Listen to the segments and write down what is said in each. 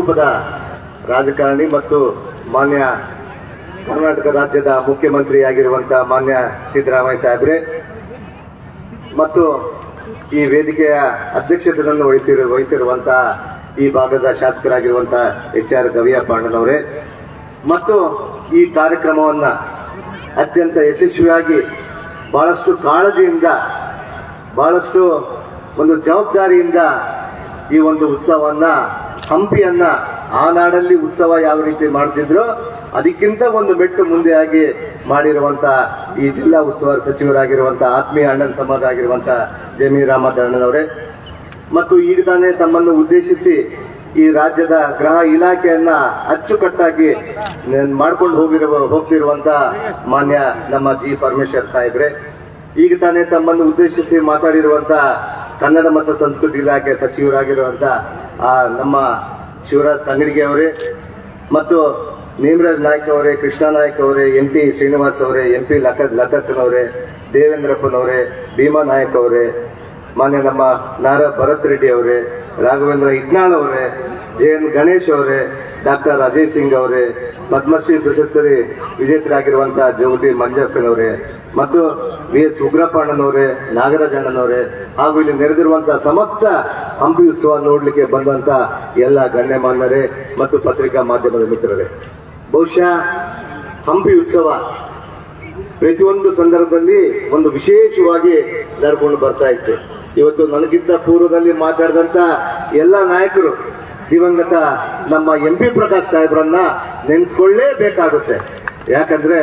ರೂಪದ ರಾಜಕಾರಣಿ ಮತ್ತು ಮಾನ್ಯ ಕರ್ನಾಟಕ ರಾಜ್ಯದ ಮುಖ್ಯಮಂತ್ರಿಯಾಗಿರುವಂತಹ ಮಾನ್ಯ ಸಿದ್ದರಾಮಯ್ಯ ಸಾಹೇಬ್ರೆ ಮತ್ತು ಈ ವೇದಿಕೆಯ ಅಧ್ಯಕ್ಷತೆಯನ್ನು ವಹಿಸಿರುವಂತಹ ಈ ಭಾಗದ ಶಾಸಕರಾಗಿರುವಂತಹ HR ಗವಿಯಪ್ಪ ಅಣ್ಣನವರೇ ಮತ್ತು ಈ ಕಾರ್ಯಕ್ರಮವನ್ನ ಅತ್ಯಂತ ಯಶಸ್ವಿಯಾಗಿ ಬಹಳಷ್ಟು ಕಾಳಜಿಯಿಂದ ಬಹಳಷ್ಟು ಒಂದು ಜವಾಬ್ದಾರಿಯಿಂದ ಈ ಒಂದು ಉತ್ಸವವನ್ನ ಹಂಪಿಯನ್ನ ಆ ನಾಡಲ್ಲಿ ಉತ್ಸವ ಯಾವ ರೀತಿ ಮಾಡ್ತಿದ್ರೋ ಅದಕ್ಕಿಂತ ಒಂದು ಮೆಟ್ಟು ಮುಂದೆ ಆಗಿ ಮಾಡಿರುವಂತಹ ಈ ಜಿಲ್ಲಾ ಉಸ್ತುವಾರಿ ಸಚಿವರಾಗಿರುವಂತಹ ಆತ್ಮೀಯ ಅಣ್ಣನ ಸಮಾಜ ಆಗಿರುವಂತಹ ಜಮೀರ್ ಅಹಮದ್ ಅಣ್ಣನವರೇ ಮತ್ತು ಈಗ ತಾನೇ ತಮ್ಮನ್ನು ಉದ್ದೇಶಿಸಿ ಈ ರಾಜ್ಯದ ಗೃಹ ಇಲಾಖೆಯನ್ನ ಅಚ್ಚುಕಟ್ಟಾಗಿ ಮಾಡ್ಕೊಂಡು ಹೋಗ್ತಿರುವಂತಹ ಮಾನ್ಯ ನಮ್ಮ G. ಪರಮೇಶ್ವರ್ ಸಾಹೇಬ್ರೆ ಈಗ ತಾನೇ ತಮ್ಮನ್ನು ಉದ್ದೇಶಿಸಿ ಮಾತಾಡಿರುವಂತಹ ಕನ್ನಡ ಮತ್ತು ಸಂಸ್ಕೃತಿ ಇಲಾಖೆ ಸಚಿವರಾಗಿರುವಂತಹ ನಮ್ಮ ಶಿವರಾಜ್ ತಂಗಡಿಗೆ ಅವರೇ ಮತ್ತು ನೇಮರಾಜ್ ನಾಯ್ಕ ಅವರೇ, ಕೃಷ್ಣ ನಾಯ್ಕ ಅವರೇ, MP ಶ್ರೀನಿವಾಸ್ ಅವರೇ, MP ಲತಕ್ಕನವರೇ, ದೇವೇಂದ್ರಪ್ಪನವರೇ, ಭೀಮಾ ನಾಯಕ್ ಅವರೇ, ಮಾನ್ಯ ನಮ್ಮ ನಾರಾ ಭರತ್ ರೆಡ್ಡಿ ಅವರೇ, ರಾಘವೇಂದ್ರ ಇಟ್ನಾಳ್ ಅವರೇ, JN ಗಣೇಶ್ ಅವರೇ, ಡಾಕ್ಟರ್ ಅಜಯ್ ಸಿಂಗ್ ಅವರೇ, ಪದ್ಮಶ್ರೀ ಪ್ರಶಸ್ತಿ ವಿಜೇತರಾಗಿರುವಂತಹ ಜೋಗತಿ ಮಂಜಪ್ಪನವರೇ ಮತ್ತು VS ಉಗ್ರಪ್ಪ ಅಣ್ಣನವರೇ, ನಾಗರಾಜ್ ಅಣ್ಣನವರೇ ಹಾಗೂ ಇಲ್ಲಿ ನೆರೆದಿರುವಂತಹ ಸಮಸ್ತ ಹಂಪಿ ಉತ್ಸವ ನೋಡ್ಲಿಕ್ಕೆ ಬಂದಂತಹ ಎಲ್ಲ ಗಣ್ಯಮಾನ್ಯರೇ ಮತ್ತು ಪತ್ರಿಕಾ ಮಾಧ್ಯಮದ ಮಿತ್ರರೇ, ಬಹುಶಃ ಹಂಪಿ ಉತ್ಸವ ಪ್ರತಿಯೊಂದು ಸಂದರ್ಭದಲ್ಲಿ ಒಂದು ವಿಶೇಷವಾಗಿ ನಡ್ಕೊಂಡು ಬರ್ತಾ ಇತ್ತು. ಇವತ್ತು ನನಗಿಂತ ಪೂರ್ವದಲ್ಲಿ ಮಾತಾಡಿದಂತ ಎಲ್ಲ ನಾಯಕರು ದಿವಂಗತ ನಮ್ಮ MP ಪ್ರಕಾಶ್ ಸಾಹೇಬ್ರನ್ನ ನೆನೆಸ್ಕೊಳ್ಳೇಬೇಕಾಗುತ್ತೆ. ಯಾಕಂದ್ರೆ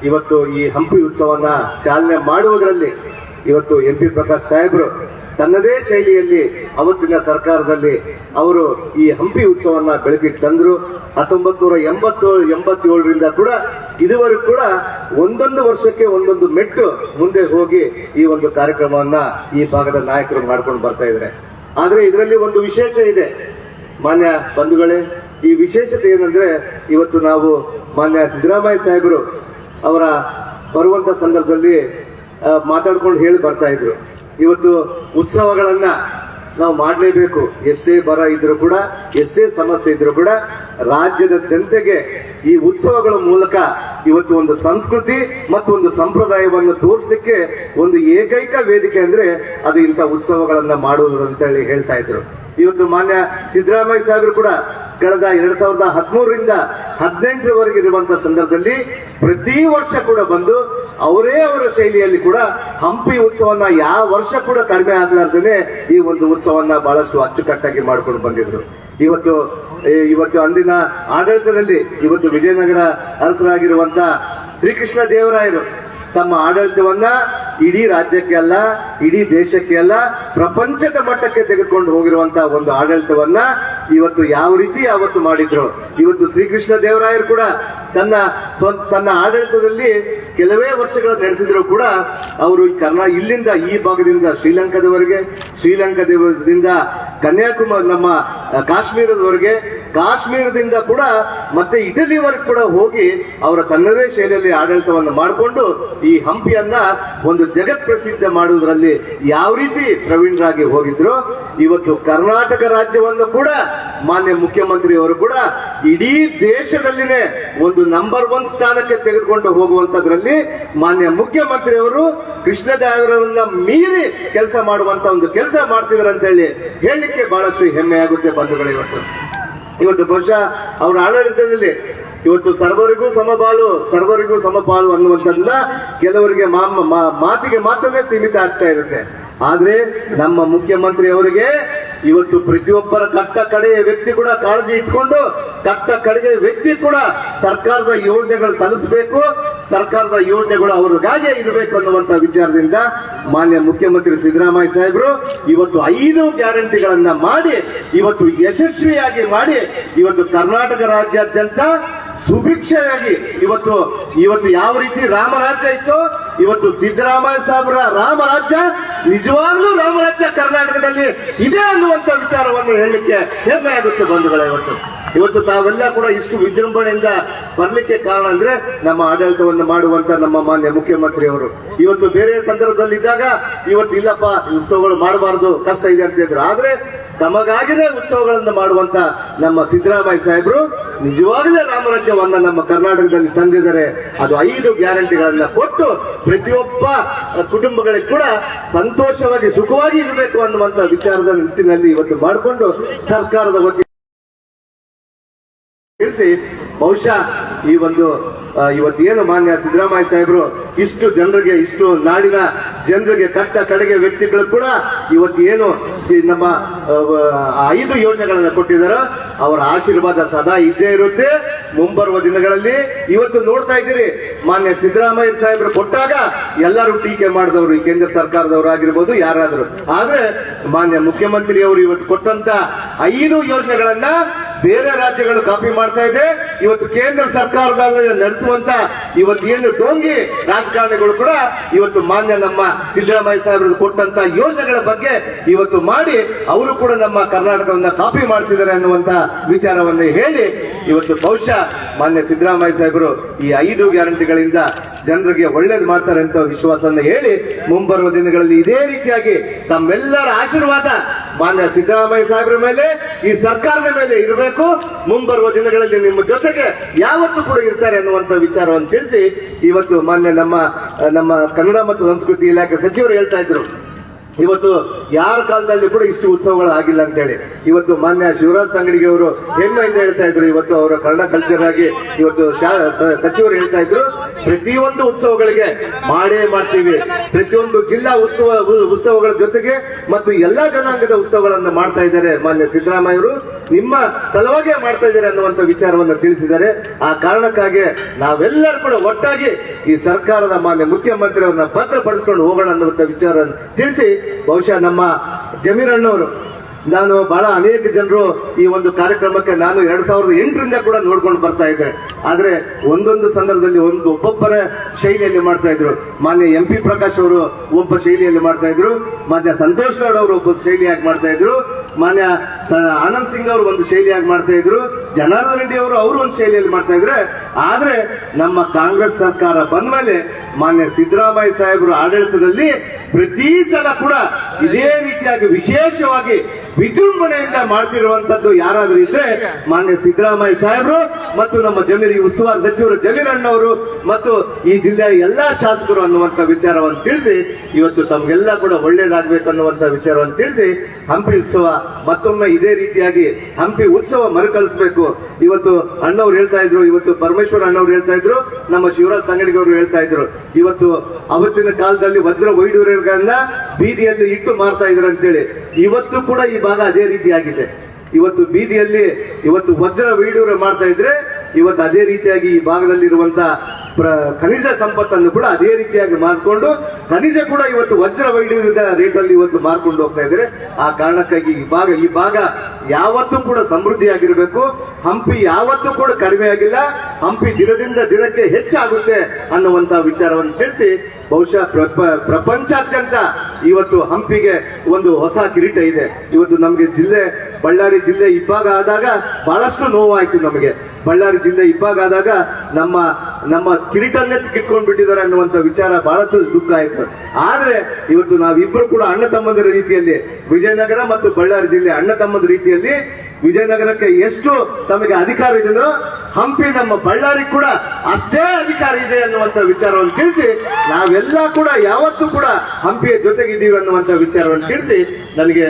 ಇವತ್ತು ಈ ಹಂಪಿ ಉತ್ಸವನ ಚಾಲನೆ ಮಾಡುವುದರಲ್ಲಿ ಇವತ್ತು MP ಪ್ರಕಾಶ್ ಸಾಹೇಬ್ರು ತನ್ನದೇ ಶೈಲಿಯಲ್ಲಿ ಅವತ್ತಿನ ಸರ್ಕಾರದಲ್ಲಿ ಅವರು ಈ ಹಂಪಿ ಉತ್ಸವನ್ನ ಬೆಳಕಿಗೆ ತಂದ್ರು. 1987ರಿಂದ ಕೂಡ ಇದುವರೆಗೂ ಕೂಡ ಒಂದೊಂದು ವರ್ಷಕ್ಕೆ ಒಂದೊಂದು ಮೆಟ್ಟು ಮುಂದೆ ಹೋಗಿ ಈ ಒಂದು ಕಾರ್ಯಕ್ರಮವನ್ನ ಈ ಭಾಗದ ನಾಯಕರು ಮಾಡ್ಕೊಂಡು ಬರ್ತಾ ಇದ್ದಾರೆ. ಆದ್ರೆ ಇದರಲ್ಲಿ ಒಂದು ವಿಶೇಷ ಇದೆ ಮಾನ್ಯ ಬಂಧುಗಳೇ. ಈ ವಿಶೇಷತೆ ಏನಂದ್ರೆ ಇವತ್ತು ನಾವು ಮಾನ್ಯ ಸಿದ್ದರಾಮಯ್ಯ ಸಾಹೇಬರು ಅವರ ಬರುವಂತ ಸಂದರ್ಭದಲ್ಲಿ ಮಾತಾಡ್ಕೊಂಡು ಹೇಳಿ ಬರ್ತಾ ಇದ್ರು, ಇವತ್ತು ಉತ್ಸವಗಳನ್ನ ನಾವು ಮಾಡಲೇಬೇಕು. ಎಷ್ಟೇ ಬರ ಇದ್ರೂ ಕೂಡ, ಎಷ್ಟೇ ಸಮಸ್ಯೆ ಇದ್ರೂ ಕೂಡ ರಾಜ್ಯದ ಜನತೆಗೆ ಈ ಉತ್ಸವಗಳ ಮೂಲಕ ಇವತ್ತು ಒಂದು ಸಂಸ್ಕೃತಿ ಮತ್ತು ಒಂದು ಸಂಪ್ರದಾಯವನ್ನು ತೋರಿಸಲಿಕ್ಕೆ ಒಂದು ಏಕೈಕ ವೇದಿಕೆ ಅಂದ್ರೆ ಅದು ಇಂಥ ಉತ್ಸವಗಳನ್ನ ಮಾಡುವುದು ಅಂತ ಹೇಳಿ ಹೇಳ್ತಾ ಇದ್ರು. ಇವತ್ತು ಮಾನ್ಯ ಸಿದ್ದರಾಮಯ್ಯ ಸಾಹೇಬರು ಕೂಡ ಕಳೆದ 2013ರಿಂದ 2018ರವರೆಗೆ ಇರುವಂತಹ ಸಂದರ್ಭದಲ್ಲಿ ಪ್ರತಿ ವರ್ಷ ಕೂಡ ಬಂದು ಅವರ ಶೈಲಿಯಲ್ಲಿ ಕೂಡ ಹಂಪಿ ಉತ್ಸವನ್ನ ಯಾವ ವರ್ಷ ಕೂಡ ಕಡಿಮೆ ಆಗಲಾರ್ದೇನೆ ಈ ಒಂದು ಉತ್ಸವನ್ನ ಬಹಳಷ್ಟು ಅಚ್ಚುಕಟ್ಟಾಗಿ ಮಾಡ್ಕೊಂಡು ಬಂದಿದ್ರು. ಇವತ್ತು ಅಂದಿನ ಆಡಳಿತದಲ್ಲಿ ಇವತ್ತು ವಿಜಯನಗರ ಅರಸರಾಗಿರುವಂತಹ ಶ್ರೀಕೃಷ್ಣ ದೇವರಾಯರು ತಮ್ಮ ಆಡಳಿತವನ್ನ ಇಡೀ ರಾಜ್ಯಕ್ಕೆ ಅಲ್ಲ, ಇಡೀ ದೇಶಕ್ಕೆ ಅಲ್ಲ, ಪ್ರಪಂಚದ ಮಟ್ಟಕ್ಕೆ ತೆಗೆದುಕೊಂಡು ಹೋಗಿರುವಂತಹ ಒಂದು ಆಡಳಿತವನ್ನ ಇವತ್ತು ಯಾವ ರೀತಿ ಯಾವತ್ತು ಮಾಡಿದ್ರು. ಇವತ್ತು ಶ್ರೀಕೃಷ್ಣ ದೇವರಾಯರು ಕೂಡ ತನ್ನ ಆಡಳಿತದಲ್ಲಿ ಕೆಲವೇ ವರ್ಷಗಳು ನಡೆಸಿದ್ರು ಕೂಡ ಅವರು ಇಲ್ಲಿಂದ ಈ ಭಾಗದಿಂದ ಶ್ರೀಲಂಕಾದಿಂದ ಕನ್ಯಾಕುಮಾರಿ ನಮ್ಮ ಕಾಶ್ಮೀರದವರೆಗೆ, ಕಾಶ್ಮೀರದಿಂದ ಕೂಡ ಮತ್ತೆ ಇಟಲಿವರೆಗೆ ಕೂಡ ಹೋಗಿ ಅವರ ತನ್ನದೇ ಶೈಲಿಯಲ್ಲಿ ಆಡಳಿತವನ್ನು ಮಾಡಿಕೊಂಡು ಈ ಹಂಪಿಯನ್ನ ಒಂದು ಜಗತ್ ಪ್ರಸಿದ್ಧ ಮಾಡುವುದರಲ್ಲಿ ಯಾವ ರೀತಿ ಪ್ರವೀಣರಾಗಿ ಹೋಗಿದ್ರು. ಇವತ್ತು ಕರ್ನಾಟಕ ರಾಜ್ಯವನ್ನು ಕೂಡ ಮಾನ್ಯ ಮುಖ್ಯಮಂತ್ರಿಯವರು ಕೂಡ ಇಡೀ ದೇಶದಲ್ಲಿನೇ ಒಂದು ನಂಬರ್ 1 ಸ್ಥಾನಕ್ಕೆ ತೆಗೆದುಕೊಂಡು ಹೋಗುವಂತದ್ರಲ್ಲಿ ಮಾನ್ಯ ಮುಖ್ಯಮಂತ್ರಿಯವರು ಕೃಷ್ಣದೇವರನ್ನ ಮೀರಿ ಕೆಲಸ ಮಾಡುವಂತ ಒಂದು ಕೆಲಸ ಮಾಡ್ತಿದ್ದಾರೆ ಅಂತ ಹೇಳಲಿಕ್ಕೆ ಬಹಳಷ್ಟು ಹೆಮ್ಮೆ ಆಗುತ್ತೆ ಬಂಧುಗಳು. ಇವತ್ತು ಬಹುಶಃ ಅವರ ಆಡಳಿತದಲ್ಲಿ ಇವತ್ತು ಸರ್ವರಿಗೂ ಸಮಪಾಲು ಅನ್ನುವಂಥದ್ದನ್ನ ಕೆಲವರಿಗೆ ಮಾತಿಗೆ ಮಾತ್ರನೇ ಸೀಮಿತ ಆಗ್ತಾ ಇರುತ್ತೆ. ಆದ್ರೆ ನಮ್ಮ ಮುಖ್ಯಮಂತ್ರಿ ಅವರಿಗೆ ಇವತ್ತು ಪ್ರತಿಯೊಬ್ಬರ ಕಟ್ಟ ಕಡೆಯ ವ್ಯಕ್ತಿ ಕೂಡ ಕಾಳಜಿ ಇಟ್ಕೊಂಡು ಕಟ್ಟ ಕಡೆಯ ವ್ಯಕ್ತಿ ಕೂಡ ಸರ್ಕಾರದ ಯೋಜನೆಗಳು ತಲುಪಿಸಬೇಕು, ಸರ್ಕಾರದ ಯೋಜನೆಗಳು ಅವ್ರಿಗಾಗೆ ಇರಬೇಕು ಅನ್ನುವಂತ ವಿಚಾರದಿಂದ ಮಾನ್ಯ ಮುಖ್ಯಮಂತ್ರಿ ಸಿದ್ದರಾಮಯ್ಯ ಸಾಹೇಬರು ಇವತ್ತು 5 ಗ್ಯಾರಂಟಿಗಳನ್ನ ಮಾಡಿ ಇವತ್ತು ಯಶಸ್ವಿಯಾಗಿ ಮಾಡಿ ಇವತ್ತು ಕರ್ನಾಟಕ ರಾಜ್ಯಾದ್ಯಂತ ಸುಭಿಕ್ಷೆಯಾಗಿ ಇವತ್ತು ಯಾವ ರೀತಿ ರಾಮರಾಜ್ಯ ಇತ್ತು, ಇವತ್ತು ಸಿದ್ದರಾಮಯ್ಯ ಸಾಹೇಬರ ರಾಮರಾಜ್ಯ ನಿಜವಾಗ್ಲೂ ರಾಮರಾಜ್ಯ ಕರ್ನಾಟಕದಲ್ಲಿ ಇದೆ ಅನ್ನುವಂತ ವಿಚಾರವನ್ನು ಹೇಳಲಿಕ್ಕೆ ಹೆಮ್ಮೆ ಆಗುತ್ತೆ ಬಂಧುಗಳೇ. ಇವತ್ತು ಇವತ್ತು ತಾವೆಲ್ಲ ಕೂಡ ಇಷ್ಟು ವಿಜೃಂಭಣೆಯಿಂದ ಬರ್ಲಿಕ್ಕೆ ಕಾರಣ ಅಂದ್ರೆ ನಮ್ಮ ಆಡಳಿತವನ್ನು ಮಾಡುವಂತ ನಮ್ಮ ಮಾನ್ಯ ಮುಖ್ಯಮಂತ್ರಿ ಅವರು. ಇವತ್ತು ಬೇರೆ ಸಂದರ್ಭದಲ್ಲಿದ್ದಾಗ ಇವತ್ತು ಇಲ್ಲಪ್ಪ ಉತ್ಸವಗಳು ಮಾಡಬಾರದು, ಕಷ್ಟ ಇದೆ ಅಂತ ಹೇಳಿದ್ರು. ಆದ್ರೆ ತಮಗಾಗಿನೇ ಉತ್ಸವಗಳನ್ನು ಮಾಡುವಂತ ನಮ್ಮ ಸಿದ್ದರಾಮಯ್ಯ ಸಾಹೇಬರು ನಿಜವಾಗಲೇ ರಾಮರಾಜ್ಯವನ್ನ ನಮ್ಮ ಕರ್ನಾಟಕದಲ್ಲಿ ತಂದಿದ್ದಾರೆ. ಅದು 5 ಗ್ಯಾರಂಟಿಗಳನ್ನ ಕೊಟ್ಟು ಪ್ರತಿಯೊಬ್ಬ ಕುಟುಂಬಗಳಿಗೆ ಕೂಡ ಸಂತೋಷವಾಗಿ ಸುಖವಾಗಿ ಇರಬೇಕು ಅನ್ನುವಂತ ವಿಚಾರದ ನಿಟ್ಟಿನಲ್ಲಿ ಇವತ್ತು ಮಾಡಿಕೊಂಡು ಸರ್ಕಾರದ ವತಿಯಿಂದ ತಿಳಿಸಿ ಬಹುಶಃ ಈ ಒಂದು ಇವತ್ತೇನು ಮಾನ್ಯ ಸಿದ್ದರಾಮಯ್ಯ ಸಾಹೇಬರು ಇಷ್ಟು ಜನರಿಗೆ, ಇಷ್ಟು ನಾಡಿನ ಜನರಿಗೆ, ಕಟ್ಟ ಕಡೆಗೆ ವ್ಯಕ್ತಿಗಳು ಕೂಡ ಇವತ್ತೇನು ನಮ್ಮ 5 ಯೋಜನೆಗಳನ್ನ ಕೊಟ್ಟಿದ್ದಾರೆ, ಅವರ ಆಶೀರ್ವಾದ ಸದಾ ಇದ್ದೇ ಇರುತ್ತೆ. ಮುಂಬರುವ ದಿನಗಳಲ್ಲಿ ಇವತ್ತು ನೋಡ್ತಾ ಇದ್ದೀರಿ, ಮಾನ್ಯ ಸಿದ್ದರಾಮಯ್ಯ ಸಾಹೇಬರು ಕೊಟ್ಟಾಗ ಎಲ್ಲರೂ ಟೀಕೆ ಮಾಡಿದವರು ಈ ಕೇಂದ್ರ ಸರ್ಕಾರದವರು ಆಗಿರ್ಬೋದು ಯಾರಾದರೂ. ಆದ್ರೆ ಮಾನ್ಯ ಮುಖ್ಯಮಂತ್ರಿ ಅವರು ಇವತ್ತು ಕೊಟ್ಟಂತ 5 ಯೋಜನೆಗಳನ್ನ ಬೇರೆ ರಾಜ್ಯಗಳು ಕಾಪಿ ಮಾಡ್ತಾ ಇದೆ. ಇವತ್ತು ಕೇಂದ್ರ ಸರ್ಕಾರದಲ್ಲಿ ನಡೆಸುವಂತ ಇವತ್ತೇನು ಡೋಂಗಿ ರಾಜಕಾರಣಿಗಳು ಕೂಡ ಇವತ್ತು ಮಾನ್ಯ ನಮ್ಮ ಸಿದ್ದರಾಮಯ್ಯ ಸಾಹೇಬರು ಕೊಟ್ಟಂತ ಯೋಜನೆಗಳ ಬಗ್ಗೆ ಇವತ್ತು ಮಾಡಿ ಅವರು ಕೂಡ ನಮ್ಮ ಕರ್ನಾಟಕವನ್ನ ಕಾಪಿ ಮಾಡ್ತಿದ್ದಾರೆ ಅನ್ನುವಂತ ವಿಚಾರವನ್ನು ಹೇಳಿ ಇವತ್ತು ಬಹುಶಃ ಮಾನ್ಯ ಸಿದ್ದರಾಮಯ್ಯ ಸಾಹೇಬರು ಈ 5 ಗ್ಯಾರಂಟಿಗಳಿಂದ ಜನರಿಗೆ ಒಳ್ಳೇದು ಮಾಡ್ತಾರೆ ಅಂತ ವಿಶ್ವಾಸವನ್ನು ಹೇಳಿ ಮುಂಬರುವ ದಿನಗಳಲ್ಲಿ ಇದೇ ರೀತಿಯಾಗಿ ತಮ್ಮೆಲ್ಲರ ಆಶೀರ್ವಾದ ಮಾನ್ಯ ಸಿದ್ದರಾಮಯ್ಯ ಸಾಹೇಬರ ಮೇಲೆ, ಈ ಸರ್ಕಾರದ ಮೇಲೆ ಇರಬೇಕು. ಮುಂಬರುವ ದಿನಗಳಲ್ಲಿ ನಿಮ್ಮ ಜೊತೆಗೆ ಯಾವತ್ತೂ ಕೂಡ ಇರ್ತಾರೆ ಅನ್ನುವಂತ ವಿಚಾರವನ್ನು ತಿಳಿಸಿ ಇವತ್ತು ಮಾನ್ಯ ನಮ್ಮ ಕನ್ನಡ ಮತ್ತು ಸಂಸ್ಕೃತಿ ಇಲಾಖೆ ಸಚಿವರು ಹೇಳ್ತಾ ಇದ್ರು, ಇವತ್ತು ಯಾರ ಕಾಲದಲ್ಲಿ ಕೂಡ ಇಷ್ಟು ಉತ್ಸವಗಳು ಆಗಿಲ್ಲ ಅಂತ ಹೇಳಿ. ಇವತ್ತು ಮಾನ್ಯ ಶಿವರಾಜ್ ತಂಗಡಿಗೆ ಅವರು ಹೆಮ್ಮೆಯಿಂದ ಹೇಳ್ತಾ ಇದ್ರು, ಇವತ್ತು ಅವರ ಕನ್ನಡ ಕಲ್ಚರ್ ಆಗಿ ಇವತ್ತು ಸಚಿವರು ಹೇಳ್ತಾ ಇದ್ರು, ಪ್ರತಿಯೊಂದು ಉತ್ಸವಗಳಿಗೆ ಮಾಡೇ ಮಾಡ್ತೀವಿ, ಪ್ರತಿಯೊಂದು ಜಿಲ್ಲಾ ಉತ್ಸವಗಳ ಜೊತೆಗೆ ಮತ್ತು ಎಲ್ಲಾ ಜನಾಂಗದ ಉತ್ಸವಗಳನ್ನು ಮಾಡ್ತಾ ಇದ್ದಾರೆ ಮಾನ್ಯ ಸಿದ್ದರಾಮಯ್ಯವರು, ನಿಮ್ಮ ಸಲುವಾಗಿ ಮಾಡ್ತಾ ಇದ್ದಾರೆ ಅನ್ನುವಂತ ವಿಚಾರವನ್ನು ತಿಳಿಸಿದ್ದಾರೆ. ಆ ಕಾರಣಕ್ಕಾಗಿ ನಾವೆಲ್ಲರೂ ಕೂಡ ಒಟ್ಟಾಗಿ ಈ ಸರ್ಕಾರದ ಮಾನ್ಯ ಮುಖ್ಯಮಂತ್ರಿ ಅವರನ್ನ ಭದ್ರಪಡಿಸಿಕೊಂಡು ಹೋಗೋಣ ಅನ್ನುವಂತ ವಿಚಾರವನ್ನು ತಿಳಿಸಿ ಬಹುಶಃ ನಮ್ಮ ಜಮೀರ್ ಅಣ್ಣವರು, ನಾನು ಬಹಳ ಅನೇಕ ಜನರು ಈ ಒಂದು ಕಾರ್ಯಕ್ರಮಕ್ಕೆ ನಾನು 2008ರಿಂದ ಕೂಡ ನೋಡ್ಕೊಂಡು ಬರ್ತಾ ಇದ್ದೆ. ಆದ್ರೆ ಒಂದೊಂದು ಸಂದರ್ಭದಲ್ಲಿ ಒಬ್ಬೊಬ್ಬರ ಶೈಲಿಯಲ್ಲಿ ಮಾಡ್ತಾ ಇದ್ರು. ಮಾನ್ಯ MP ಪ್ರಕಾಶ್ ಅವರು ಒಬ್ಬ ಶೈಲಿಯಲ್ಲಿ ಮಾಡ್ತಾ ಇದ್ರು, ಮಾನ್ಯ ಸಂತೋಷ್ ಗೌಡ್ ಅವರು ಒಬ್ಬ ಶೈಲಿಯಾಗಿ ಮಾಡ್ತಾ ಇದ್ರು, ಮಾನ್ಯ ಆನಂದ್ ಸಿಂಗ್ ಅವರು ಒಂದು ಶೈಲಿಯಾಗಿ ಮಾಡ್ತಾ ಇದ್ರು, ಜನಾರ್ದನ್ ರೆಡ್ಡಿ ಅವರು ಒಂದು ಶೈಲಿಯಲ್ಲಿ ಮಾಡ್ತಾ ಇದ್ರೆ. ಆದ್ರೆ ನಮ್ಮ ಕಾಂಗ್ರೆಸ್ ಸರ್ಕಾರ ಬಂದ ಮೇಲೆ ಮಾನ್ಯ ಸಿದ್ದರಾಮಯ್ಯ ಸಾಹೇಬರು ಆಡಳಿತದಲ್ಲಿ ಪ್ರತಿ ಸಲ ಕೂಡ ಇದೇ ರೀತಿಯಾಗಿ ವಿಶೇಷವಾಗಿ ವಿಜೃಂಭಣೆಯಿಂದ ಮಾಡ್ತಿರುವಂತದ್ದು ಯಾರಾದ್ರೂ ಇದ್ರೆ ಮಾನ್ಯ ಸಿದ್ದರಾಮಯ್ಯ ಸಾಹೇಬರು ಮತ್ತು ನಮ್ಮ ಜಮೀರಿ ಉಸ್ತುವಾರಿ ಸಚಿವರು ಜಮೀರ್ ಅಣ್ಣವರು ಮತ್ತು ಈ ಜಿಲ್ಲೆಯ ಎಲ್ಲಾ ಶಾಸಕರು ಅನ್ನುವಂತ ವಿಚಾರವನ್ನು ತಿಳಿಸಿ ಇವತ್ತು ತಮ್ಗೆಲ್ಲ ಕೂಡ ಒಳ್ಳೇದಾಗಬೇಕು ಅನ್ನುವಂತ ವಿಚಾರವನ್ನು ತಿಳಿಸಿ ಹಂಪಿ ಉತ್ಸವ ಮತ್ತೊಮ್ಮೆ ಇದೇ ರೀತಿಯಾಗಿ ಹಂಪಿ ಉತ್ಸವ ಮರುಕಳಿಸಬೇಕು. ಇವತ್ತು ಅಣ್ಣವ್ರು ಹೇಳ್ತಾ ಇದ್ರು, ಇವತ್ತು ಪರಮೇಶ್ವರ್ ಅಣ್ಣವ್ರು ಹೇಳ್ತಾ ಇದ್ರು, ನಮ್ಮ ಶಿವರಾಜ್ ತಂಗಡಿಗೆ ಅವರು ಹೇಳ್ತಾ ಇದ್ರು, ಇವತ್ತು ಅವತ್ತಿನ ಕಾಲದಲ್ಲಿ ವಜ್ರ ವೈಡೂರ್ಯಗಳನ್ನ ಬೀದಿಯಲ್ಲಿ ಇಟ್ಟು ಮಾರ್ತಾ ಇದ್ರು ಅಂತೇಳಿ. ಇವತ್ತು ಕೂಡ ಈ ಭಾಗ ಅದೇ ರೀತಿಯಾಗಿದೆ. ಇವತ್ತು ಬೀದಿಯಲ್ಲಿ ಇವತ್ತು ವಜ್ರ ವೈಡೂರ್ಯ ಮಾಡ್ತಾ ಇದ್ರೆ ಇವತ್ತು ಅದೇ ರೀತಿಯಾಗಿ ಈ ಭಾಗದಲ್ಲಿರುವಂತ ಖನಿಜ ಸಂಪತ್ತನ್ನು ಕೂಡ ಅದೇ ರೀತಿಯಾಗಿ ಮಾರ್ಕೊಂಡು ಖನಿಜ ಕೂಡ ಇವತ್ತು ವಜ್ರ ವೈಡೂರ್ಯದ ರೇಟಲ್ಲಿ ಇವತ್ತು ಮಾರ್ಕೊಂಡು ಹೋಗ್ತಾ ಇದ್ದಾರೆ. ಆ ಕಾರಣಕ್ಕಾಗಿ ಈ ಭಾಗ ಯಾವತ್ತೂ ಕೂಡ ಸಮೃದ್ಧಿಯಾಗಿರಬೇಕು. ಹಂಪಿ ಯಾವತ್ತೂ ಕೂಡ ಕಡಿಮೆ ಆಗಿಲ್ಲ, ಹಂಪಿ ದಿನದಿಂದ ದಿನಕ್ಕೆ ಹೆಚ್ಚಾಗುತ್ತೆ ಅನ್ನುವಂತ ವಿಚಾರವನ್ನು ತಿಳಿಸಿ ಬಹುಶಃ ಪ್ರಪಂಚಾದ್ಯಂತ ಇವತ್ತು ಹಂಪಿಗೆ ಒಂದು ಹೊಸ ಕಿರೀಟ ಇದೆ. ಇವತ್ತು ನಮಗೆ ಬಳ್ಳಾರಿ ಜಿಲ್ಲೆ ಇಬ್ಬಾಗ ಆದಾಗ ಬಹಳಷ್ಟು ನೋವಾಯ್ತು. ನಮಗೆ ಬಳ್ಳಾರಿ ಜಿಲ್ಲೆ ಇಬ್ಬಾಗ ಆದಾಗ ನಮ್ಮ ಕಿರೀಟನ್ನೇ ಕಿತ್ಕೊಂಡು ಬಿಟ್ಟಿದ್ದಾರೆ ಅನ್ನುವಂತ ವಿಚಾರ ಬಹಳಷ್ಟು ದುಃಖ ಆಯ್ತು. ಆದ್ರೆ ಇವತ್ತು ನಾವಿಬ್ರು ಕೂಡ ಅಣ್ಣ ತಮ್ಮಂದಿರ ರೀತಿಯಲ್ಲಿ ವಿಜಯನಗರ ಮತ್ತು ಬಳ್ಳಾರಿ ಜಿಲ್ಲೆ ಅಣ್ಣ ತಮ್ಮದ ರೀತಿಯಲ್ಲಿ ವಿಜಯನಗರಕ್ಕೆ ಎಷ್ಟು ತಮಗೆ ಅಧಿಕಾರ ಇದೆಯೋ ಹಂಪಿ ನಮ್ಮ ಬಳ್ಳಾರಿ ಕೂಡ ಅಷ್ಟೇ ಅಧಿಕಾರ ಇದೆ ಅನ್ನುವಂತ ವಿಚಾರವನ್ನು ತಿಳಿಸಿ ನಾವೆಲ್ಲ ಕೂಡ ಯಾವತ್ತೂ ಕೂಡ ಹಂಪಿಯ ಜೊತೆಗಿದ್ದೀವಿ ಅನ್ನುವಂತ ವಿಚಾರವನ್ನು ತಿಳಿಸಿ ನನಗೆ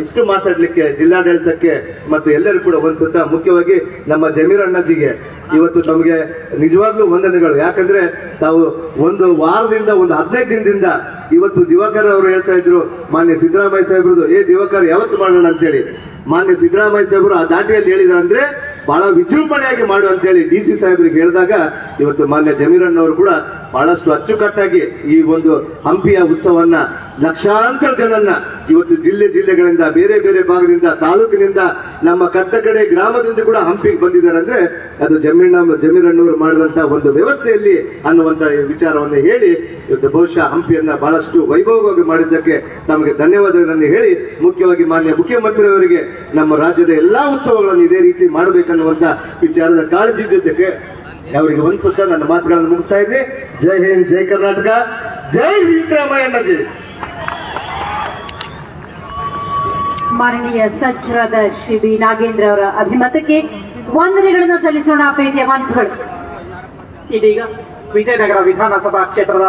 ಇಷ್ಟು ಮಾತಾಡ್ಲಿಕ್ಕೆ ಜಿಲ್ಲಾಡಳಿತಕ್ಕೆ ಮತ್ತು ಎಲ್ಲರೂ ಕೂಡ ಒಂದ್ಸತ ಮುಖ್ಯವಾಗಿ ನಮ್ಮ ಜಮೀರ್ ಅಣ್ಣಜಿಗೆ ಇವತ್ತು ತಮಗೆ ನಿಜವಾಗ್ಲೂ ವಂದನೆಗಳು. ಯಾಕಂದ್ರೆ ತಾವು ಒಂದು ವಾರದಿಂದ ಒಂದು 15 ದಿನದಿಂದ ಇವತ್ತು ದಿವಾಕರ್ ಅವರು ಹೇಳ್ತಾ ಇದ್ರು ಮಾನ್ಯ ಸಿದ್ದರಾಮಯ್ಯ ಸಾಹೇಬ್ರದ್ದು ದಿವಾಕರ್ ಯಾವತ್ತು ಮಾಡೋಣ ಅಂತೇಳಿ. ಮಾನ್ಯ ಸಿದ್ದರಾಮಯ್ಯ ಸಾಹೇಬರು ಆ ದಾಟಿಯಲ್ಲಿ ಹೇಳಿದಾರಂದ್ರೆ ಬಹಳ ವಿಜೃಂಭಣೆಯಾಗಿ ಮಾಡು ಅಂತ ಹೇಳಿ DC ಸಾಹೇಬರಿಗೆ ಹೇಳಿದಾಗ ಇವತ್ತು ಮಾನ್ಯ ಜಮೀರಣ್ಣವರು ಕೂಡ ಬಹಳಷ್ಟು ಅಚ್ಚುಕಟ್ಟಾಗಿ ಈ ಒಂದು ಹಂಪಿಯ ಉತ್ಸವವನ್ನ ಲಕ್ಷಾಂತರ ಜನನ್ನ ಇವತ್ತು ಜಿಲ್ಲೆಗಳಿಂದ ಬೇರೆ ಬೇರೆ ಭಾಗದಿಂದ ತಾಲೂಕಿನಿಂದ ನಮ್ಮ ಕಟ್ಟಕಡೆ ಗ್ರಾಮದಿಂದ ಕೂಡ ಹಂಪಿಗೆ ಬಂದಿದ್ದಾರೆ ಅಂದ್ರೆ ಅದು ಜಮೀರಣ್ಣವರು ಮಾಡಿದಂತ ಒಂದು ವ್ಯವಸ್ಥೆಯಲ್ಲಿ ಅನ್ನುವಂತ ವಿಚಾರವನ್ನು ಹೇಳಿ ಇವತ್ತು ಬಹುಶಃ ಹಂಪಿಯನ್ನ ಬಹಳಷ್ಟು ವೈಭವವಾಗಿ ಮಾಡಿದ್ದಕ್ಕೆ ತಮಗೆ ಧನ್ಯವಾದಗಳನ್ನು ಹೇಳಿ ಮುಖ್ಯವಾಗಿ ಮಾನ್ಯ ಮುಖ್ಯಮಂತ್ರಿಯವರಿಗೆ ನಮ್ಮ ರಾಜ್ಯದ ಎಲ್ಲಾ ಉತ್ಸವಗಳನ್ನು ಇದೇ ರೀತಿ ಮಾಡಬೇಕಂತ ಅನ್ನುವಂತ ವಿಚಾರದ ಕಾಳಜಿ ಇದ್ದಿದ್ದಕ್ಕೆ ಅವರಿಗೆ ಒಂದ್ಸುತ್ತ ನನ್ನ ಮಾತುಗಳನ್ನು ಮುಗಿಸ್ತಾ ಇದ್ದೀನಿ. ಜೈ ಹಿಂದ್, ಜೈ ಕರ್ನಾಟಕ, ಜೈ ಸಿದ್ದರಾಮಯ್ಯಣ್ಣಜಿ. ಮಾನನೀಯ ಸಚಿವರಾದ ಶ್ರೀ ಬಿ ನಾಗೇಂದ್ರ ಅವರ ಅಭಿಮತಕ್ಕೆ ವಂದನೆಗಳನ್ನು ಸಲ್ಲಿಸೋಣ. ಪ್ರೀತಿಯ ಮಂಚುಗಳು. ಇದೀಗ ವಿಜಯನಗರ ವಿಧಾನಸಭಾ ಕ್ಷೇತ್ರದ